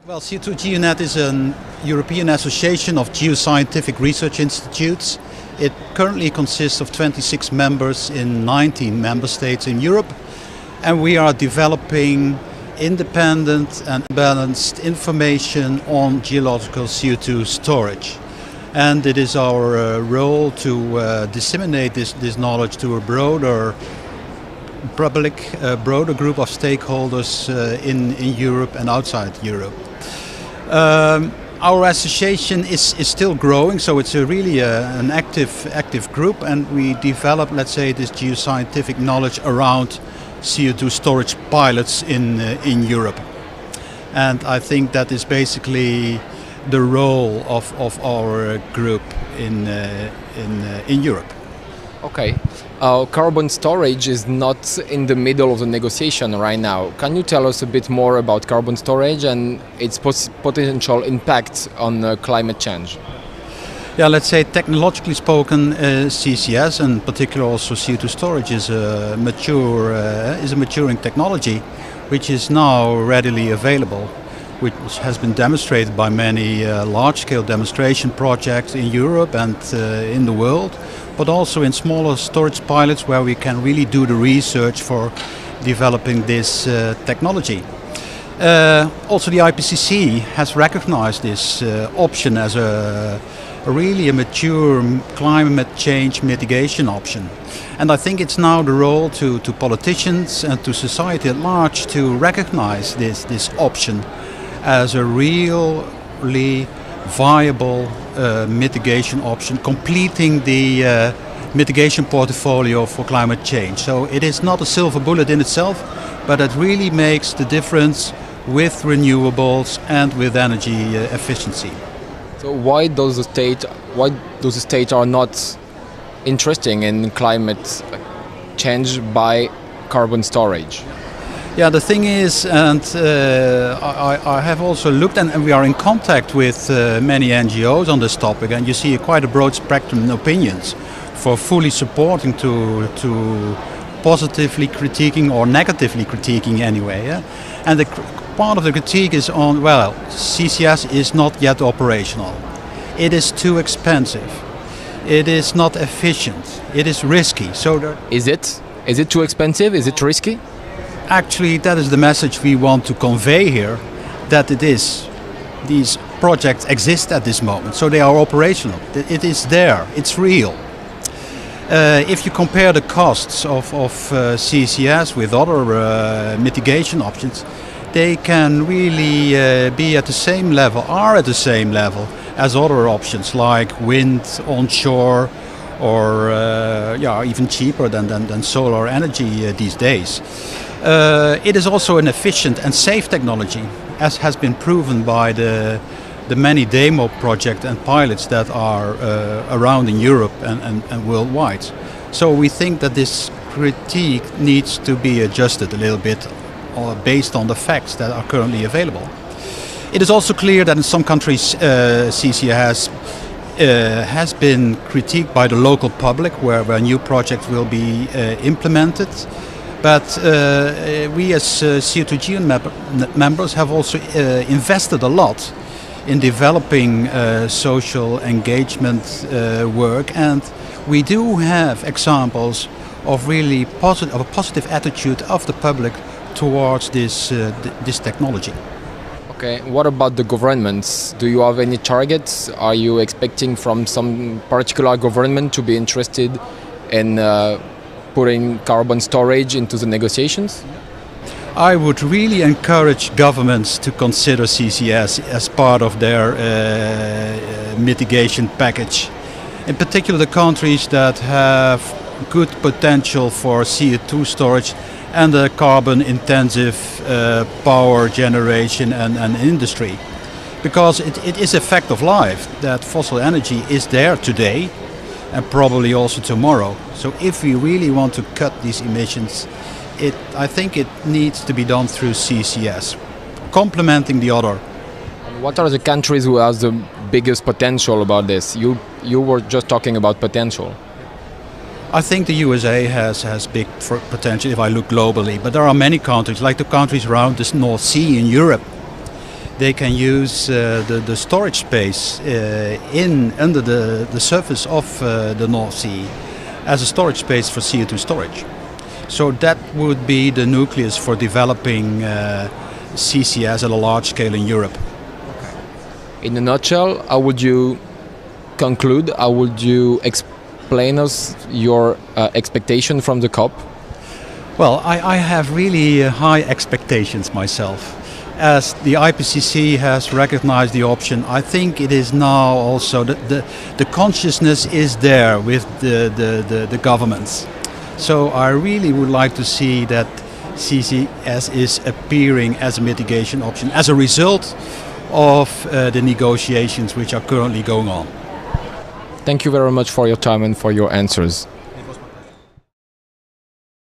Well, CO2GeoNet is a European association of geoscientific research institutes. It currently consists of 26 members in 19 member states in Europe, and we are developing independent and balanced information on geological CO2 storage. And it is our role to disseminate this knowledge to a broader public, broader group of stakeholders in Europe and outside Europe. Our association is still growing, so it's really an active group, and we develop, let's say, this geoscientific knowledge around CO2 storage pilots in Europe. And I think that is basically the role of our group in Europe. Okay. Carbon storage is not in the middle of the negotiation right now. Can you tell us a bit more about carbon storage and its potential impact on climate change? Yeah, let's say technologically spoken, CCS and particularly also CO2 storage is a maturing technology, which is now readily available, which has been demonstrated by many large-scale demonstration projects in Europe and in the world, but also in smaller storage pilots where we can really do the research for developing this technology. Also, the IPCC has recognized this option as a mature climate change mitigation option. And I think it's now the role to politicians and to society at large to recognize this option as a really viable mitigation option, completing the mitigation portfolio for climate change. So it is not a silver bullet in itself, but it really makes the difference with renewables and with energy efficiency. So why those states are not interested in climate change by carbon storage? Yeah, the thing is, and I have also looked, and we are in contact with many NGOs on this topic, and you see quite a broad spectrum of opinions for fully supporting to positively critiquing or negatively critiquing anyway. Yeah? And part of the critique is on, well, CCS is not yet operational. It is too expensive. It is not efficient. It is risky. So is it? Is it too expensive? Is it risky? Actually, that is the message we want to convey here, that it is. These projects exist at this moment, so they are operational. It is there, it's real. If you compare the costs of CCS with other mitigation options, they can really be at the same level, are at the same level as other options like wind, onshore, or even cheaper than solar energy these days. It is also an efficient and safe technology, as has been proven by the many demo projects and pilots that are around in Europe and worldwide. So we think that this critique needs to be adjusted a little bit based on the facts that are currently available. It is also clear that in some countries CCS has been critiqued by the local public where new projects will be implemented. But we as CO2GeoNet members have also invested a lot in developing social engagement work, and we do have examples of really a positive attitude of the public towards this technology. Okay, what about the governments? Do you have any targets? Are you expecting from some particular government to be interested in putting carbon storage into the negotiations? I would really encourage governments to consider CCS as part of their mitigation package. In particular, the countries that have good potential for CO2 storage and the carbon-intensive power generation and industry. Because it is a fact of life that fossil energy is there today and probably also tomorrow. So if we really want to cut these emissions, I think it needs to be done through CCS, complementing the other. What are the countries who have the biggest potential about this? You were just talking about potential. I think the USA has big potential if I look globally, but there are many countries, like the countries around the North Sea in Europe, they can use the storage space under the surface of the North Sea as a storage space for CO2 storage. So that would be the nucleus for developing CCS at a large scale in Europe. In a nutshell, how would you conclude? How would you explain us your expectation from the COP? Well, I have really high expectations myself. As the IPCC has recognized the option, I think it is now also the consciousness is there with the governments. So I really would like to see that CCS is appearing as a mitigation option as a result of the negotiations which are currently going on. Thank you very much for your time and for your answers.